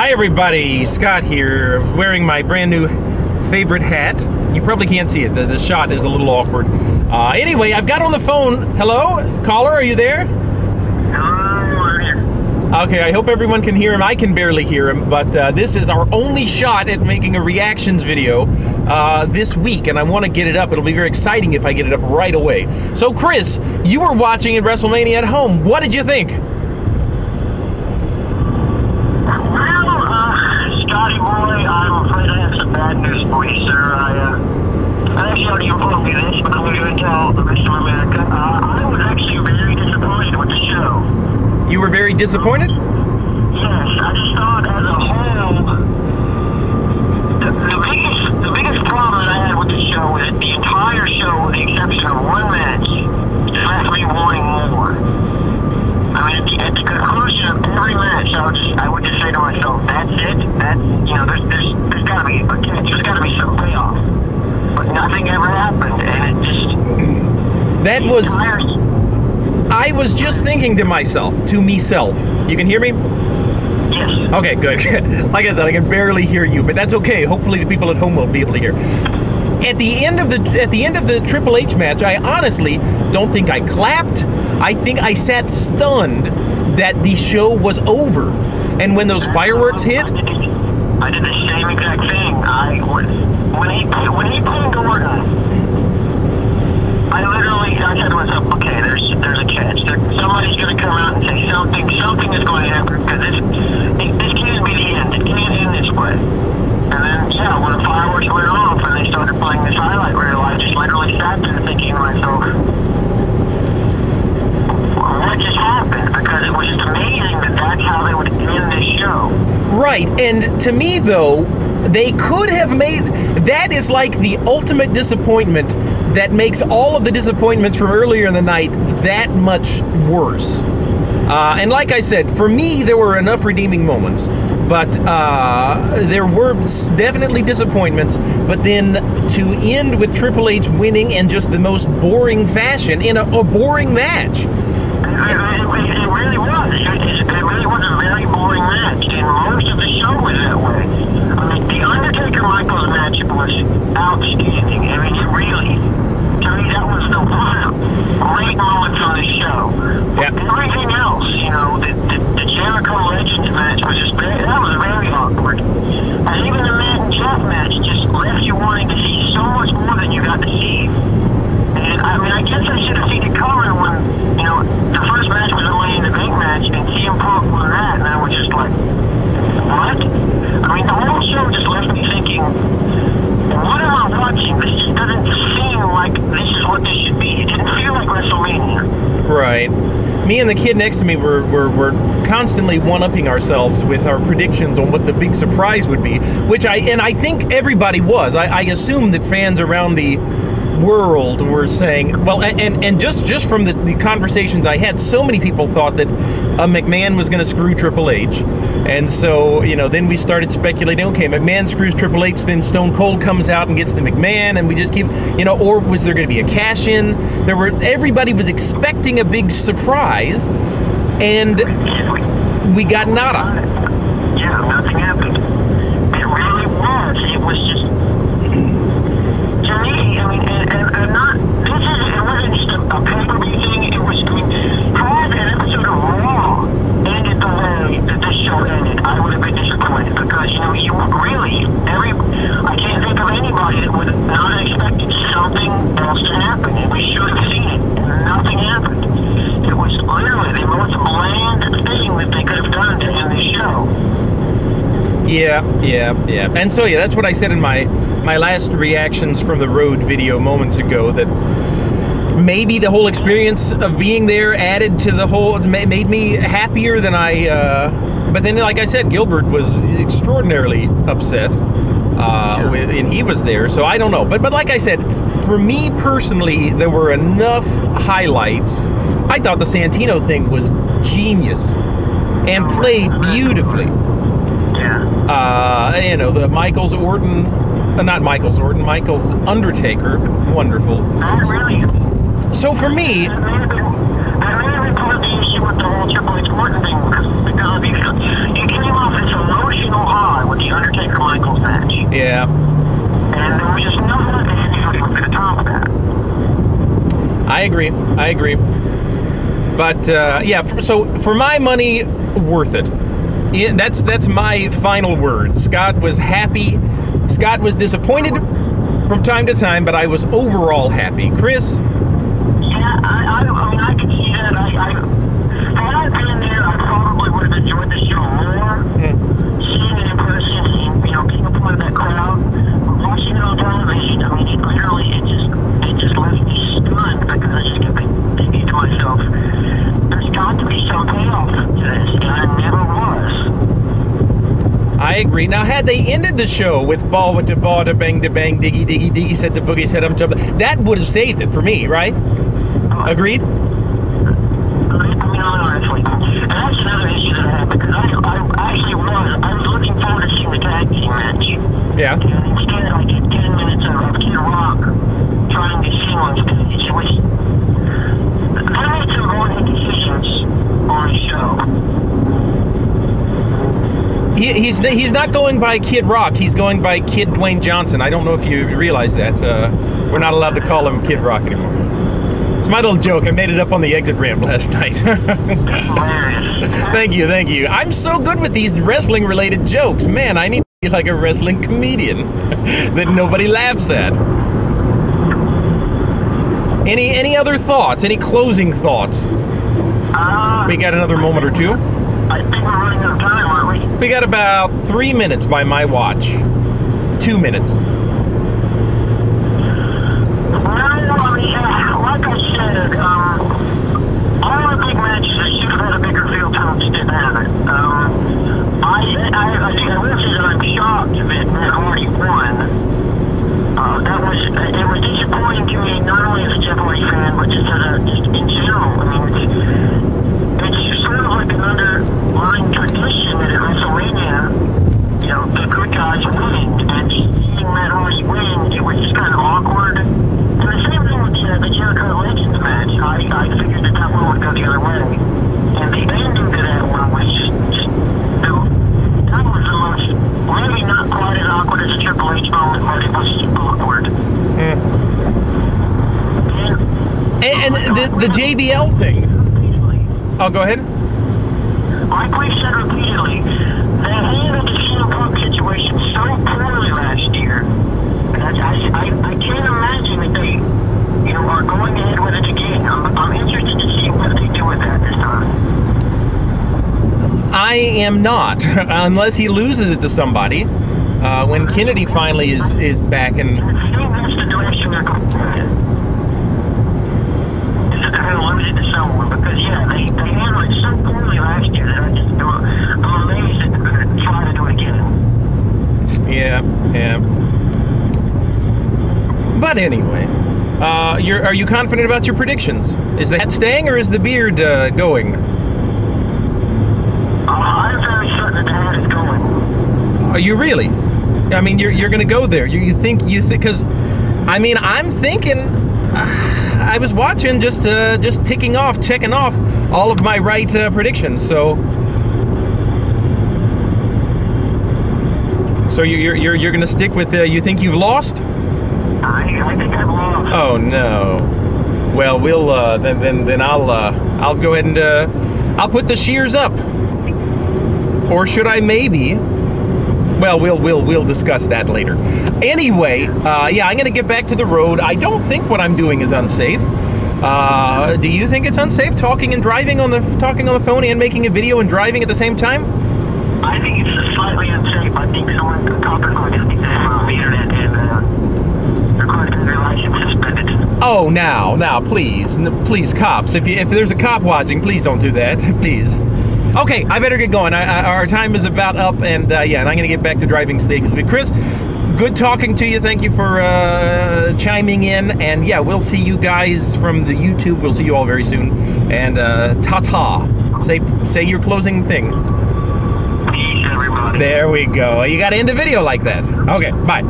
Hi everybody, Scott here, wearing my brand new favorite hat. You probably can't see it, the shot is a little awkward. Anyway, I've got on the phone, hello? Caller, are you there? Okay, I hope everyone can hear him. I can barely hear him, but this is our only shot at making a reactions video this week, and I want to get it up. It'll be very exciting if I get it up right away. So Chris, you were watching at Wrestlemania at home. What did you think? Scotty boy, I'm afraid I have some bad news for you, sir. I actually already informed you this, but I'm going to tell the rest of America. I was actually very disappointed with the show. You were very disappointed? Yes, I just thought as a whole, the biggest problem that I had with the show was that the entire show, with the exception of one match, left me wanting more. I mean, at the conclusion of every match, I would just say to myself, that's it. That's, you know, there's got to be a catch. There's got to be some payoff. But nothing ever happened, and it just... That was... I was just thinking to myself, you can hear me? Yes. Okay, good. Like I said, I can barely hear you, but that's okay. Hopefully the people at home will be able to hear. At the end of the Triple H match, I honestly don't think I clapped. I think I sat stunned that the show was over. And when those fireworks hit, I did the same exact thing. When he pulled Orton, I said to myself, okay, there's a catch. Somebody's going to come out and say something is going to happen, because this can't be the end. It can't end this way. And then, yeah, when the fireworks went off and they started playing this highlight reel, I just literally sat there thinking to myself, what just happened? Because it was just amazing that that's how they would end this show. Right, and to me, though, they could have made... That is like the ultimate disappointment that makes all of the disappointments from earlier in the night that much worse. And like I said, for me, there were enough redeeming moments, but there were definitely disappointments. But then to end with Triple H winning in just the most boring fashion, in a boring match. It really was. It really was a very boring match, and most of the show was that way. I mean, the Undertaker-Michaels match was outstanding. I mean, it really, to me, that was the one great moment from the show. Yeah. Everything else, you know, the Jericho Legends match was just that was very awkward. And even the Matt and Jeff match just left you wanting to see so much more than you got to see. And I mean, I guess I should have seen it coming when, you know, the first match was a Money in the Bank match, and CM Punk won that, and I was just like, what? I mean, the whole show just left me thinking, what am I watching? This just doesn't seem like this is what this should be. It didn't feel like WrestleMania. Right. Me and the kid next to me were constantly one-upping ourselves with our predictions on what the big surprise would be, which I think everybody was. I assume that fans around the world were saying, well, and just from the conversations I had, so many people thought that McMahon was going to screw Triple H, and so, you know, then we started speculating, okay, McMahon screws Triple H, then Stone Cold comes out and gets the McMahon, and we just keep, you know, or was there going to be a cash-in? Everybody was expecting a big surprise, and we got nada. Yeah, nothing happened. It really was. It was just, to me, I mean, and not, it wasn't just a pay-per-view thing, it was, I mean, had an episode of Raw ended the way that this show ended, I would have been disappointed, because, you know, you really, I can't think of anybody that would not have expected something else to happen, and we should have seen it, and nothing happened. It was literally the most bland thing that they could have done to end this show. Yeah. And so, yeah, that's what I said in my last reactions from the road video moments ago, that maybe the whole experience of being there added to the whole, made me happier than but then, like I said, Gilbert was extraordinarily upset, and he was there, so I don't know. But like I said, for me personally, there were enough highlights. I thought the Santino thing was genius and played beautifully. Yeah. You know, the Michaels Undertaker, wonderful. So for me, that may have been part of the issue with the whole Triple H Orton thing, because you came off this emotional I agree. But yeah, so for my money, worth it. Yeah, that's my final word. Scott was happy. Scott was disappointed from time to time, but I was overall happy. Chris? Yeah, I mean, I can see that. Had I been there, I probably would have enjoyed the show more. Seeing it in person, being a part of that crowd, watching it on television. I mean, it just left me stunned because I just kept thinking to myself, there's got to be some payoff to this, and there never was. I agree. Now, had they ended the show with ball with the ball, da bang, diggy, diggy, diggy, said the boogie, said I'm jumping, that would have saved it for me, right? Agreed? I mean, honestly, and that's another issue that I have, because I was looking forward to seeing the tag team match. Yeah. And instead, I get 10 minutes of Kid Rock trying to sing on stage, which they made some wrong decisions on the show. He's not going by Kid Rock. He's going by Kid Dwayne Johnson. I don't know if you realize that. We're not allowed to call him Kid Rock anymore. It's my little joke. I made it up on the exit ramp last night. Thank you. I'm so good with these wrestling-related jokes. Man, I need to be like a wrestling comedian that nobody laughs at. Any other thoughts? Any closing thoughts? We got another moment or two. I think we're running out of time, aren't we? We got about 3 minutes by my watch. 2 minutes. Like I said, all the big matches that should have had a bigger field time didn't have it. I will say that I'm shocked that Matt Hardy won. It was disappointing to me, not only as a Jeff Hardy fan, but just in general. I mean, it's sort of like an underlying tradition that at WrestleMania, the good guys win, and seeing Matt Hardy win, it was just kind of awkward. And the same thing with the Jericho Legends match. I figured that one would go the other way. And the ending to that one was that was the most, maybe not quite as awkward as a Triple H moment, but it was awkward. And the JBL thing. Oh, go ahead. Like we've said repeatedly, they handled the CM Punk situation so poorly last year. I can't imagine that they, are going ahead with it again. I'm interested to see what they do with that this time. I am not, unless he loses it to somebody. When Kennedy finally is back and. I think that's the direction they're going in. Is that they're going to lose it to someone? Because they handled it so poorly last year that I'm amazed that they're going to try to do it again. Yeah. But anyway, are you confident about your predictions? Is the hat staying or is the beard going? I'm very certain that the hat is going. Are you really? I mean, you're going to go there. You think because, I mean, I'm thinking. I was watching just checking off all of my right predictions. So you're going to stick with you think you've lost? I think I've lost. Oh no. Well, we'll then I'll go ahead and I'll put the shears up. Or should I maybe? Well, we'll discuss that later. Anyway, yeah, I'm gonna get back to the road. I don't think what I'm doing is unsafe. Do you think it's unsafe talking and driving on the phone and making a video and driving at the same time? I think it's slightly unsafe. I think someone talking about this on the internet and recorded their license suspended. Oh, now, please, cops. If there's a cop watching, please don't do that, please. Okay, I better get going. Our time is about up, and yeah, and I'm gonna get back to driving safely. Chris, good talking to you. Thank you for chiming in, and yeah, we'll see you guys from the YouTube. We'll see you all very soon. And ta-ta. Say your closing thing. Peace, everybody. There we go. You got to end the video like that. Okay, bye.